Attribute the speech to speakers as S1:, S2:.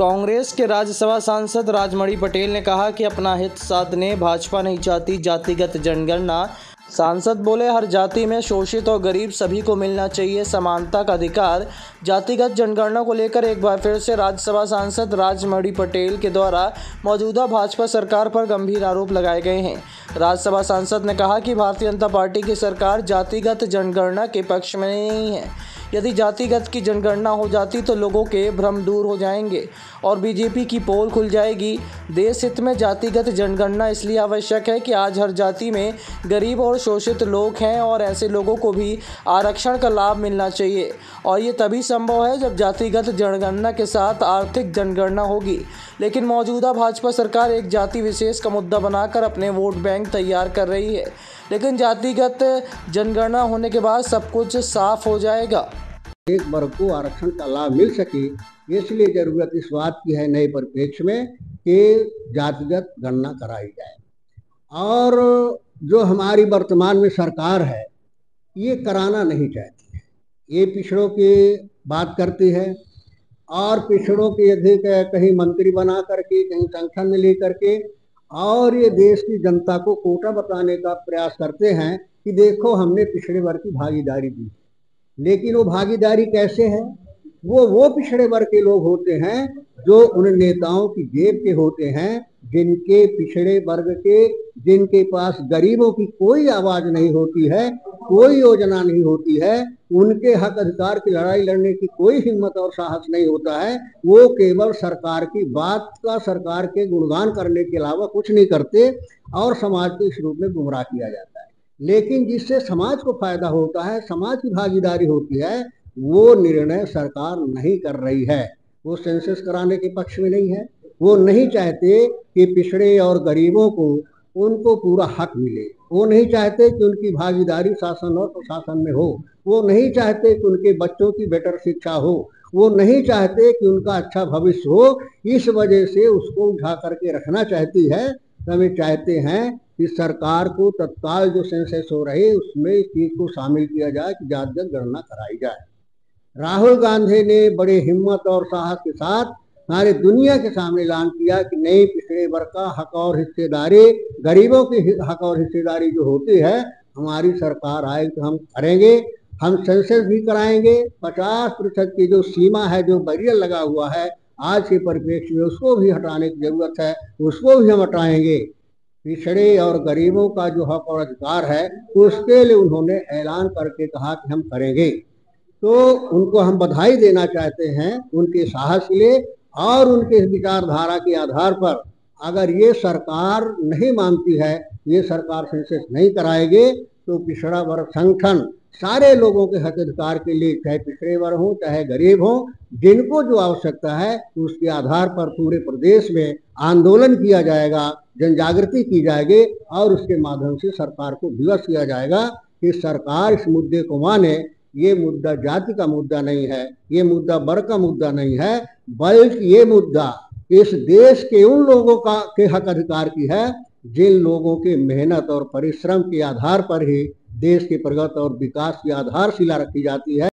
S1: कांग्रेस के राज्यसभा सांसद राजमणि पटेल ने कहा कि अपना हित साधने भाजपा नहीं चाहती जातिगत जनगणना। सांसद बोले, हर जाति में शोषित और गरीब सभी को मिलना चाहिए समानता का अधिकार। जातिगत जनगणना को लेकर एक बार फिर से राज्यसभा सांसद राजमणि पटेल के द्वारा मौजूदा भाजपा सरकार पर गंभीर आरोप लगाए गए हैं। राज्यसभा सांसद ने कहा कि भारतीय जनता पार्टी की सरकार जातिगत जनगणना के पक्ष में नहीं है। यदि जातिगत की जनगणना हो जाती तो लोगों के भ्रम दूर हो जाएंगे और बीजेपी की पोल खुल जाएगी। देश हित में जातिगत जनगणना इसलिए आवश्यक है कि आज हर जाति में गरीब और शोषित लोग हैं और ऐसे लोगों को भी आरक्षण का लाभ मिलना चाहिए और ये तभी संभव है जब जातिगत जनगणना के साथ आर्थिक जनगणना होगी। लेकिन मौजूदा भाजपा सरकार एक जाति विशेष का मुद्दा बनाकर अपने वोट बैंक तैयार कर रही है, लेकिन जातिगत जनगणना होने के बाद सब कुछ साफ हो जाएगा।
S2: एक वर्ग को आरक्षण का लाभ मिल सके, इसलिए जरूरत इस बात की है नए परिप्रेक्ष्य में कि जातिगत गणना कराई जाए। और जो हमारी वर्तमान में सरकार है ये कराना नहीं चाहती है। ये पिछड़ों की बात करती है और पिछड़ों के यदि कहीं मंत्री बना करके कहीं संगठन में ले करके और ये देश की जनता को कोटा बताने का प्रयास करते हैं कि देखो हमने पिछड़े वर्ग की भागीदारी दी। लेकिन वो भागीदारी कैसे है? वो पिछड़े वर्ग के लोग होते हैं जो उन नेताओं की जेब के होते हैं, जिनके पिछड़े वर्ग के, जिनके पास गरीबों की कोई आवाज नहीं होती है, कोई योजना नहीं होती है, उनके हक अधिकार की लड़ाई लड़ने की कोई हिम्मत और साहस नहीं होता है। वो केवल सरकार की बात का, सरकार के गुणगान करने के अलावा कुछ नहीं करते और समाज को इस रूप में गुमराह किया जाता है। लेकिन जिससे समाज को फायदा होता है, समाज की भागीदारी होती है, वो निर्णय सरकार नहीं कर रही है। वो सेंसस कराने के पक्ष में नहीं है। वो नहीं चाहते कि पिछड़े और गरीबों को उनको पूरा हक मिले। वो नहीं चाहते कि उनकी भागीदारी शासन और प्रशासन में हो। वो नहीं चाहते कि उनके बच्चों की बेटर शिक्षा हो। वो नहीं चाहते कि उनका अच्छा भविष्य हो। इस वजह से उसको उठा करके रखना चाहती है। हमें चाहते हैं कि सरकार को तत्काल जो सेंसस हो रहे उसमें इस चीज को शामिल किया जाए कि जातिगत गणना कराई जाए। राहुल गांधी ने बड़े हिम्मत और साहस के साथ सारे दुनिया के सामने ऐलान किया कि नई पिछड़े वर्ग का हक और हिस्सेदारी, गरीबों की हक और हिस्सेदारी जो होती है, हमारी सरकार आए तो हम करेंगे। हम सेंसस भी कराएंगे। 50% की जो सीमा है, जो बैरियर लगा हुआ है आज के परिप्रेक्ष्य में, उसको भी हटाने की जरूरत है। उसको भी हम हटाएंगे। पिछड़े और गरीबों का जो हक और अधिकार है उसके लिए उन्होंने ऐलान करके कहा कि हम करेंगे। तो उनको हम बधाई देना चाहते हैं उनके साहस के लिए और उनके विचारधारा के आधार पर। अगर ये सरकार नहीं मानती है, ये सरकार सेंसस नहीं कराएगी, तो पिछड़ा वर्ग संगठन सारे लोगों के हक अधिकार के लिए, चाहे पिछड़े वर्ग हो चाहे गरीब हो, जिनको जो आवश्यकता है उसके आधार पर पूरे प्रदेश में आंदोलन किया जाएगा, जन जागृति की जाएगी और उसके माध्यम से सरकार को विवश किया जाएगा कि सरकार इस मुद्दे को माने। ये मुद्दा जाति का मुद्दा नहीं है, ये मुद्दा वर्ग का मुद्दा नहीं है, बल्कि ये मुद्दा इस देश के उन लोगों का के हक अधिकार की है जिन लोगों के मेहनत और परिश्रम के आधार पर ही देश की प्रगति और विकास की आधारशिला रखी जाती है।